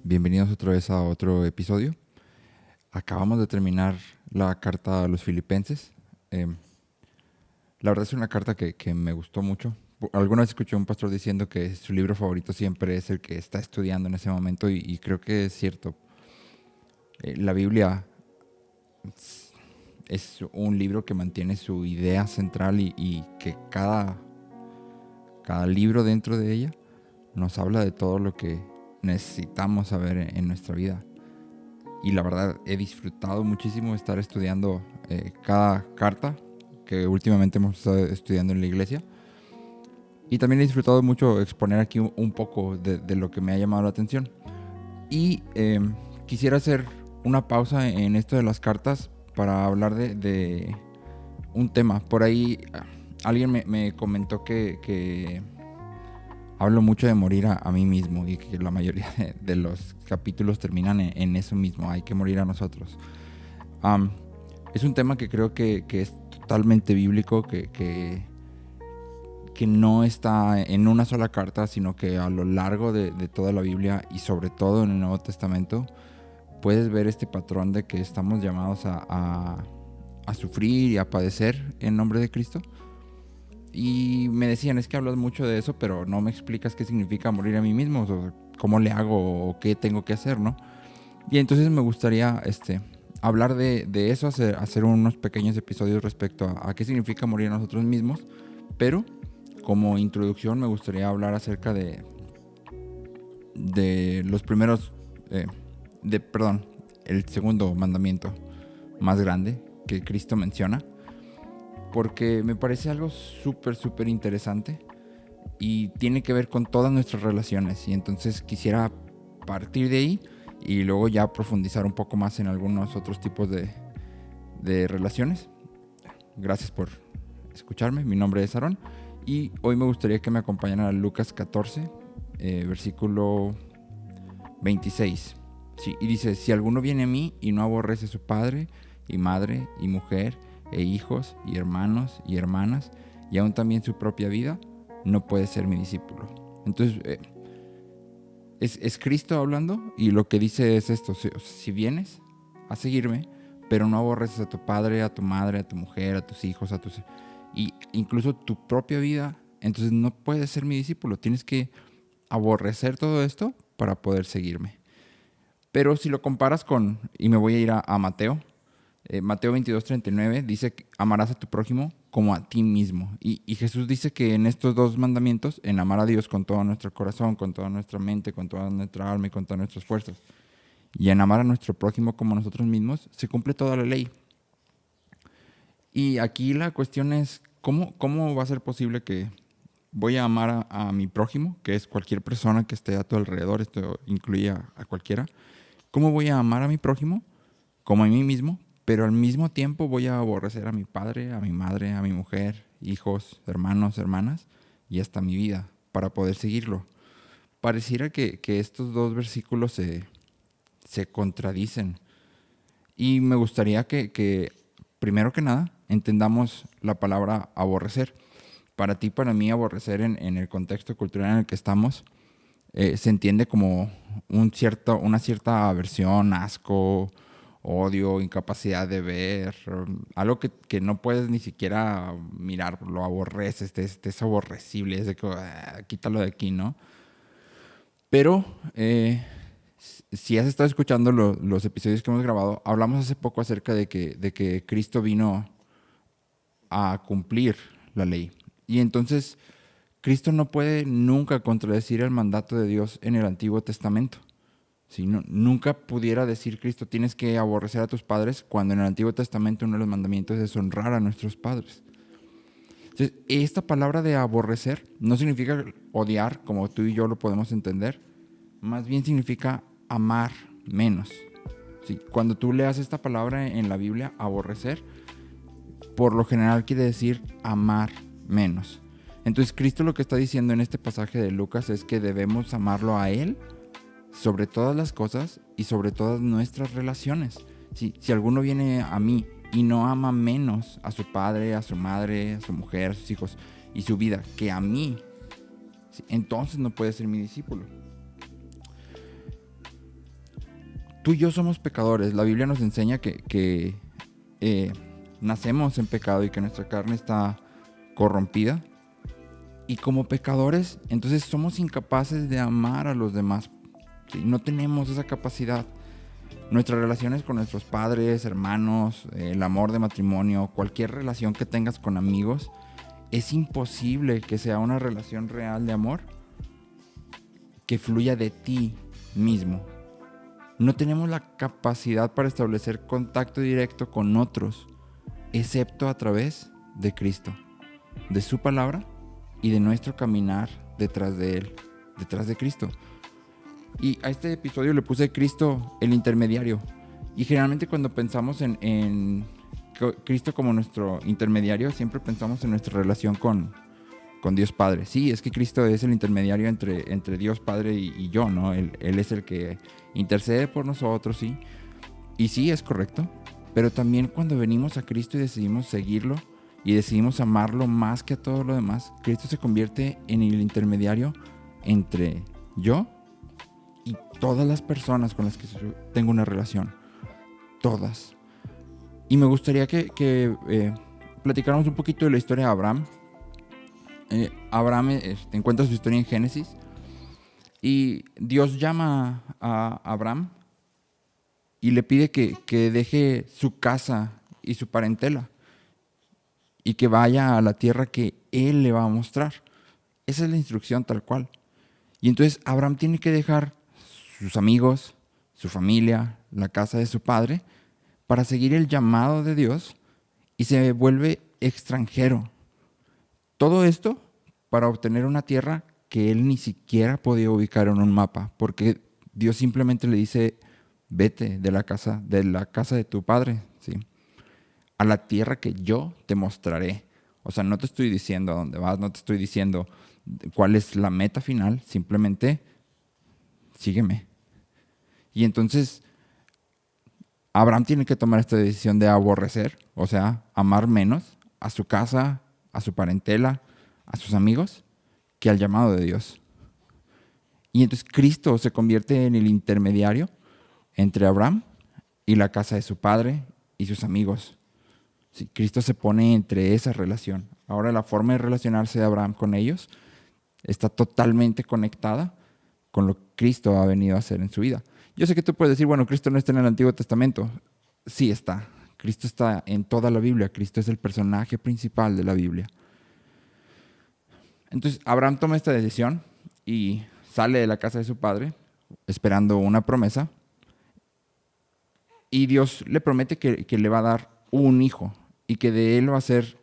Bienvenidos otra vez a otro episodio. Acabamos de terminar la carta a los filipenses. La verdad es una carta que me gustó mucho. Alguna vez escuché a un pastor diciendo que su libro favorito siempre es el que está estudiando en ese momento y creo que es cierto. La Biblia es un libro que mantiene su idea central y que cada libro dentro de ella nos habla de todo lo que necesitamos saber en nuestra vida. Y la verdad he disfrutado muchísimo estar estudiando cada carta que últimamente hemos estado estudiando en la iglesia. Y también he disfrutado mucho exponer aquí un poco de lo que me ha llamado la atención. Y quisiera hacer una pausa en esto de las cartas para hablar de un tema. Por ahí alguien me comentó que hablo mucho de morir a mí mismo y que la mayoría de los capítulos terminan en eso mismo, hay que morir a nosotros. Es un tema que creo que es totalmente bíblico, que no está en una sola carta, sino que a lo largo de toda la Biblia y sobre todo en el Nuevo Testamento puedes ver este patrón de que estamos llamados a sufrir y a padecer en nombre de Cristo. Y me decían, es que hablas mucho de eso, pero no me explicas qué significa morir a mí mismo, o cómo le hago o qué tengo que hacer, ¿no? Y entonces me gustaría hablar de eso, hacer unos pequeños episodios respecto a qué significa morir a nosotros mismos, pero como introducción me gustaría hablar acerca de los primeros, el segundo mandamiento más grande que Cristo menciona, porque me parece algo súper interesante y tiene que ver con todas nuestras relaciones. Y entonces quisiera partir de ahí y luego ya profundizar un poco más en algunos otros tipos de relaciones. Gracias por escucharme. Mi nombre es Aarón y hoy me gustaría que me acompañaran a Lucas 14, versículo 26. Sí, y dice, si alguno viene a mí y no aborrece a su padre y madre y mujer e hijos y hermanos y hermanas y aún también su propia vida, no puede ser mi discípulo. Entonces es Cristo hablando y lo que dice es esto: si vienes a seguirme pero no aborreces a tu padre, a tu madre, a tu mujer, a tus hijos, y incluso tu propia vida, entonces no puedes ser mi discípulo. Tienes que aborrecer todo esto para poder seguirme. Pero si lo comparas y me voy a ir a Mateo, Mateo 22:39 dice que amarás a tu prójimo como a ti mismo. Y Jesús dice que en estos dos mandamientos, en amar a Dios con todo nuestro corazón, con toda nuestra mente, con toda nuestra alma y con todas nuestras fuerzas, y en amar a nuestro prójimo como a nosotros mismos, se cumple toda la ley. Y aquí la cuestión es, ¿cómo va a ser posible que voy a amar a mi prójimo, que es cualquier persona que esté a tu alrededor? Esto incluye a cualquiera. ¿Cómo voy a amar a mi prójimo como a mí mismo, pero al mismo tiempo voy a aborrecer a mi padre, a mi madre, a mi mujer, hijos, hermanos, hermanas y hasta mi vida para poder seguirlo? Pareciera que estos dos versículos se contradicen. Y me gustaría que, primero que nada, entendamos la palabra aborrecer. Para ti, para mí, aborrecer en el contexto cultural en el que estamos, se entiende como una cierta aversión, asco, odio, incapacidad de ver, algo que no puedes ni siquiera mirar, lo aborreces, es aborrecible, es de que quítalo de aquí, ¿no? Pero si has estado escuchando los episodios que hemos grabado, hablamos hace poco acerca de que Cristo vino a cumplir la ley. Y entonces Cristo no puede nunca contradecir el mandato de Dios en el Antiguo Testamento. ¿Sí? Nunca pudiera decir Cristo, tienes que aborrecer a tus padres, cuando en el Antiguo Testamento uno de los mandamientos es honrar a nuestros padres. Entonces, esta palabra de aborrecer no significa odiar, como tú y yo lo podemos entender. Más bien significa amar menos. ¿Sí? Cuando tú leas esta palabra en la Biblia, aborrecer, por lo general quiere decir amar menos. Entonces Cristo lo que está diciendo en este pasaje de Lucas es que debemos amarlo a Él sobre todas las cosas y sobre todas nuestras relaciones. Si alguno viene a mí y no ama menos a su padre, a su madre, a su mujer, a sus hijos y su vida que a mí, entonces no puede ser mi discípulo. tú y yo somos pecadores. La Biblia nos enseña que nacemos en pecado y que nuestra carne está corrompida. Y como pecadores, entonces somos incapaces de amar a los demás. ¿Sí? No tenemos esa capacidad. Nuestras relaciones con nuestros padres, hermanos, el amor de matrimonio, cualquier relación que tengas con amigos, es imposible que sea una relación real de amor que fluya de ti mismo. No tenemos la capacidad para establecer contacto directo con otros, excepto a través de Cristo, de su palabra y de nuestro caminar detrás de Él, detrás de Cristo. Y a este episodio le puse Cristo el intermediario. Y generalmente cuando pensamos en Cristo como nuestro intermediario, siempre pensamos en nuestra relación con Dios Padre. Sí, es que Cristo es el intermediario entre Dios Padre y yo, ¿no? Él es el que intercede por nosotros, ¿sí? Y sí, es correcto. Pero también cuando venimos a Cristo y decidimos seguirlo y decidimos amarlo más que a todo lo demás, Cristo se convierte en el intermediario entre yo y todas las personas con las que tengo una relación. Todas. Y me gustaría que platicáramos un poquito de la historia de Abraham. Abraham encuentra su historia en Génesis. Y Dios llama a Abraham y le pide que deje su casa y su parentela y que vaya a la tierra que Él le va a mostrar. Esa es la instrucción tal cual. Y entonces Abraham tiene que dejar sus amigos, su familia, la casa de su padre, para seguir el llamado de Dios, y se vuelve extranjero. Todo esto para obtener una tierra que él ni siquiera podía ubicar en un mapa, porque Dios simplemente le dice, vete de la casa de tu padre, ¿sí? A la tierra que yo te mostraré. O sea, no te estoy diciendo a dónde vas, no te estoy diciendo cuál es la meta final, simplemente sígueme. Y entonces Abraham tiene que tomar esta decisión de aborrecer, o sea, amar menos a su casa, a su parentela, a sus amigos, que al llamado de Dios. Y entonces Cristo se convierte en el intermediario entre Abraham y la casa de su padre y sus amigos. Sí, Cristo se pone entre esa relación. Ahora la forma de relacionarse de Abraham con ellos está totalmente conectada con lo que Cristo ha venido a hacer en su vida. Yo sé que tú puedes decir, bueno, Cristo no está en el Antiguo Testamento. Sí está. Cristo está en toda la Biblia. Cristo es el personaje principal de la Biblia. Entonces, Abraham toma esta decisión y sale de la casa de su padre esperando una promesa. Y Dios le promete que le va a dar un hijo y que de él va a ser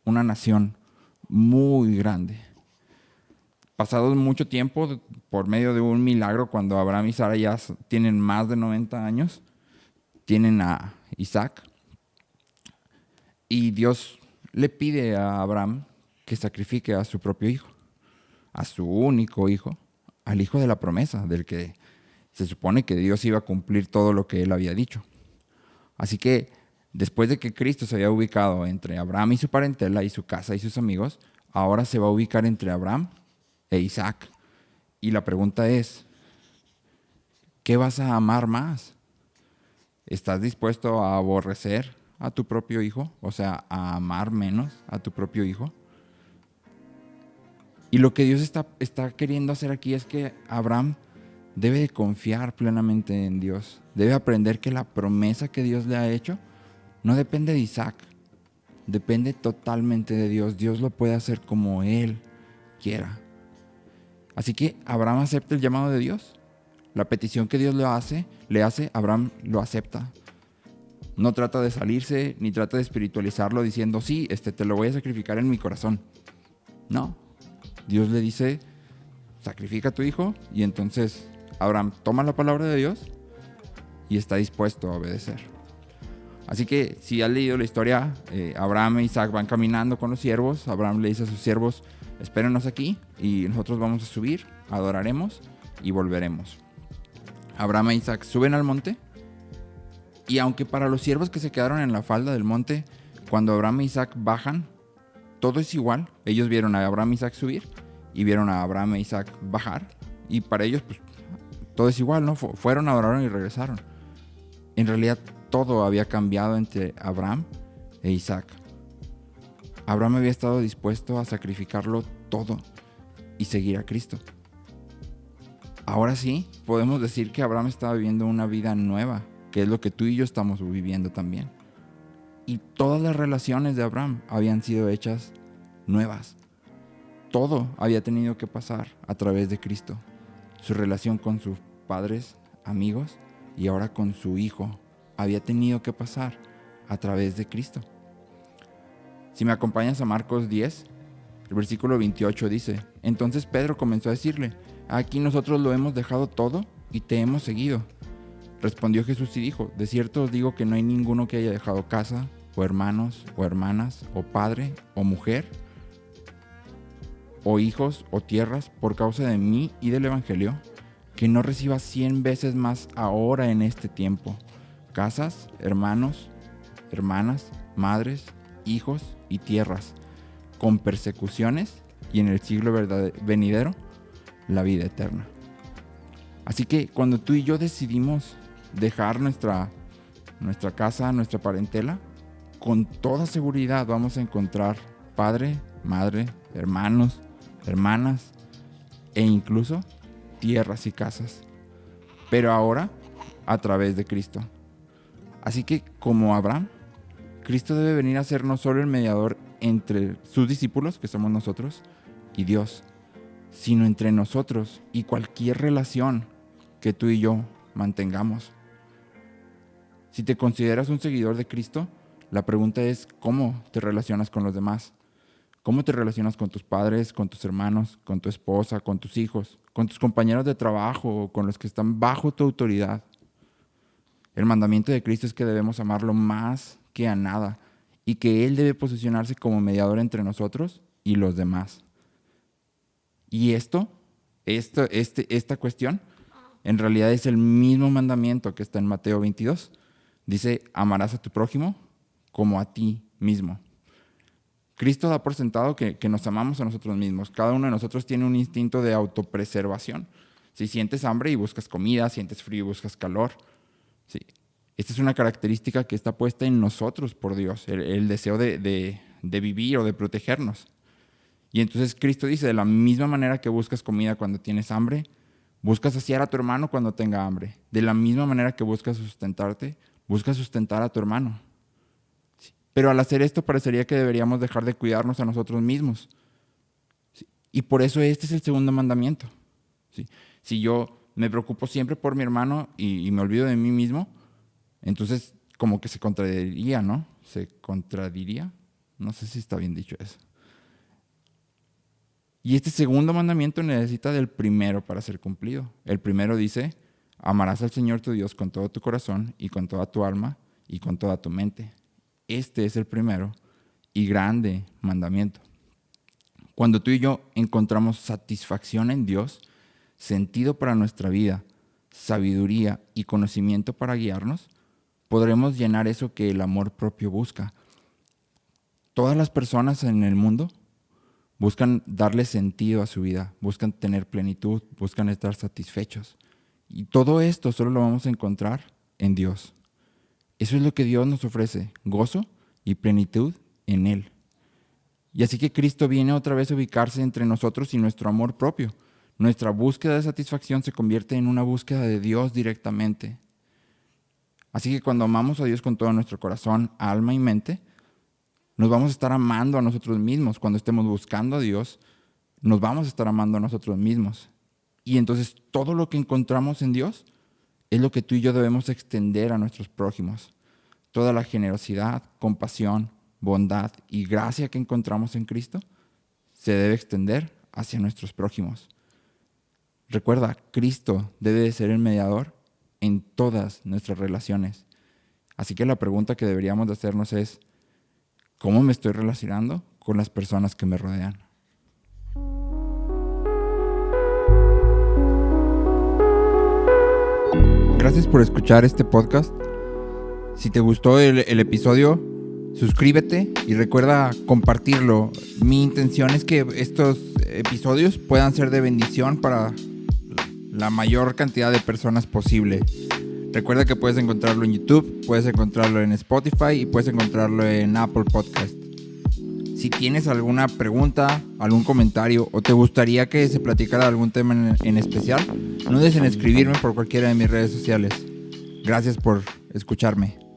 una nación muy grande. Pasado mucho tiempo, por medio de un milagro, cuando Abraham y Sara ya tienen más de 90 años, tienen a Isaac. Y Dios le pide a Abraham que sacrifique a su propio hijo, a su único hijo, al hijo de la promesa, del que se supone que Dios iba a cumplir todo lo que él había dicho. Así que después de que Cristo se había ubicado entre Abraham y su parentela y su casa y sus amigos, ahora se va a ubicar entre Abraham e Isaac. Y la pregunta es, ¿qué vas a amar más? ¿Estás dispuesto a aborrecer a tu propio hijo? O sea, a amar menos a tu propio hijo. Y lo que Dios está queriendo hacer aquí es que Abraham debe de confiar plenamente en Dios. Debe aprender que la promesa que Dios le ha hecho no depende de Isaac. Depende totalmente de Dios. Dios lo puede hacer como Él quiera. Así que Abraham acepta el llamado de Dios. La petición que Dios le hace, Abraham lo acepta. No trata de salirse, ni trata de espiritualizarlo diciendo, sí, te lo voy a sacrificar en mi corazón. No. Dios le dice, sacrifica a tu hijo, y entonces Abraham toma la palabra de Dios y está dispuesto a obedecer. Así que si has leído la historia, Abraham e Isaac van caminando con los siervos. Abraham le dice a sus siervos, espérenos aquí y nosotros vamos a subir, adoraremos y volveremos. Abraham e Isaac suben al monte, y aunque para los siervos que se quedaron en la falda del monte, cuando Abraham e Isaac bajan, todo es igual. Ellos vieron a Abraham e Isaac subir y vieron a Abraham e Isaac bajar, y para ellos pues, todo es igual, ¿no? Fueron, adoraron y regresaron. En realidad todo había cambiado entre Abraham e Isaac. Abraham había estado dispuesto a sacrificarlo todo y seguir a Cristo. Ahora sí, podemos decir que Abraham estaba viviendo una vida nueva, que es lo que tú y yo estamos viviendo también. Y todas las relaciones de Abraham habían sido hechas nuevas. Todo había tenido que pasar a través de Cristo. Su relación con sus padres, amigos y ahora con su hijo había tenido que pasar a través de Cristo. Si me acompañas a Marcos 10, el versículo 28 dice: entonces Pedro comenzó a decirle: aquí nosotros lo hemos dejado todo y te hemos seguido. Respondió Jesús y dijo: de cierto os digo que no hay ninguno que haya dejado casa, o hermanos, o hermanas, o padre, o mujer, o hijos, o tierras, por causa de mí y del Evangelio, que no reciba 100 veces más ahora en este tiempo, casas, hermanos, hermanas, madres, hijos y tierras, con persecuciones, y en el siglo venidero, la vida eterna. Así que cuando tú y yo decidimos dejar nuestra casa, nuestra parentela, con toda seguridad vamos a encontrar padre, madre, hermanos, hermanas e incluso tierras y casas. Pero ahora a través de Cristo. Así que como Abraham, Cristo debe venir a ser no solo el mediador entre sus discípulos, que somos nosotros, y Dios, sino entre nosotros y cualquier relación que tú y yo mantengamos. Si te consideras un seguidor de Cristo, la pregunta es: ¿cómo te relacionas con los demás? ¿Cómo te relacionas con tus padres, con tus hermanos, con tu esposa, con tus hijos, con tus compañeros de trabajo o con los que están bajo tu autoridad? El mandamiento de Cristo es que debemos amarlo más que a nada y que Él debe posicionarse como mediador entre nosotros y los demás. Y esta cuestión en realidad es el mismo mandamiento que está en Mateo 22. Dice: amarás a tu prójimo como a ti mismo. Cristo da por sentado que nos amamos a nosotros mismos. Cada uno de nosotros tiene un instinto de autopreservación. Si sientes hambre y buscas comida, sientes frío y buscas calor. Sí. Esta es una característica que está puesta en nosotros por Dios, el deseo de vivir o de protegernos. Y entonces Cristo dice: de la misma manera que buscas comida cuando tienes hambre, buscas saciar a tu hermano cuando tenga hambre. De la misma manera que buscas sustentarte, buscas sustentar a tu hermano. Sí. Pero al hacer esto parecería que deberíamos dejar de cuidarnos a nosotros mismos. Sí. Y por eso este es el segundo mandamiento. Sí. Si yo me preocupo siempre por mi hermano y me olvido de mí mismo, entonces como que se contradiría, ¿no? ¿Se contradiría? No sé si está bien dicho eso. Y este segundo mandamiento necesita del primero para ser cumplido. El primero dice: amarás al Señor tu Dios con todo tu corazón y con toda tu alma y con toda tu mente. Este es el primero y grande mandamiento. Cuando tú y yo encontramos satisfacción en Dios, sentido para nuestra vida, sabiduría y conocimiento para guiarnos, podremos llenar eso que el amor propio busca. Todas las personas en el mundo buscan darle sentido a su vida, buscan tener plenitud, buscan estar satisfechos. Y todo esto solo lo vamos a encontrar en Dios. Eso es lo que Dios nos ofrece: gozo y plenitud en Él. Y así que Cristo viene otra vez a ubicarse entre nosotros y nuestro amor propio. Nuestra búsqueda de satisfacción se convierte en una búsqueda de Dios directamente. Así que cuando amamos a Dios con todo nuestro corazón, alma y mente, nos vamos a estar amando a nosotros mismos. Cuando estemos buscando a Dios, nos vamos a estar amando a nosotros mismos. Y entonces todo lo que encontramos en Dios es lo que tú y yo debemos extender a nuestros prójimos. Toda la generosidad, compasión, bondad y gracia que encontramos en Cristo se debe extender hacia nuestros prójimos. Recuerda, Cristo debe de ser el mediador en todas nuestras relaciones. Así que la pregunta que deberíamos de hacernos es: ¿cómo me estoy relacionando con las personas que me rodean? Gracias por escuchar este podcast. Si te gustó el episodio, suscríbete y recuerda compartirlo. Mi intención es que estos episodios puedan ser de bendición para la mayor cantidad de personas posible. Recuerda que puedes encontrarlo en YouTube, puedes encontrarlo en Spotify y puedes encontrarlo en Apple Podcast. Si tienes alguna pregunta, algún comentario o te gustaría que se platicara algún tema en especial, no dudes en escribirme por cualquiera de mis redes sociales. Gracias por escucharme.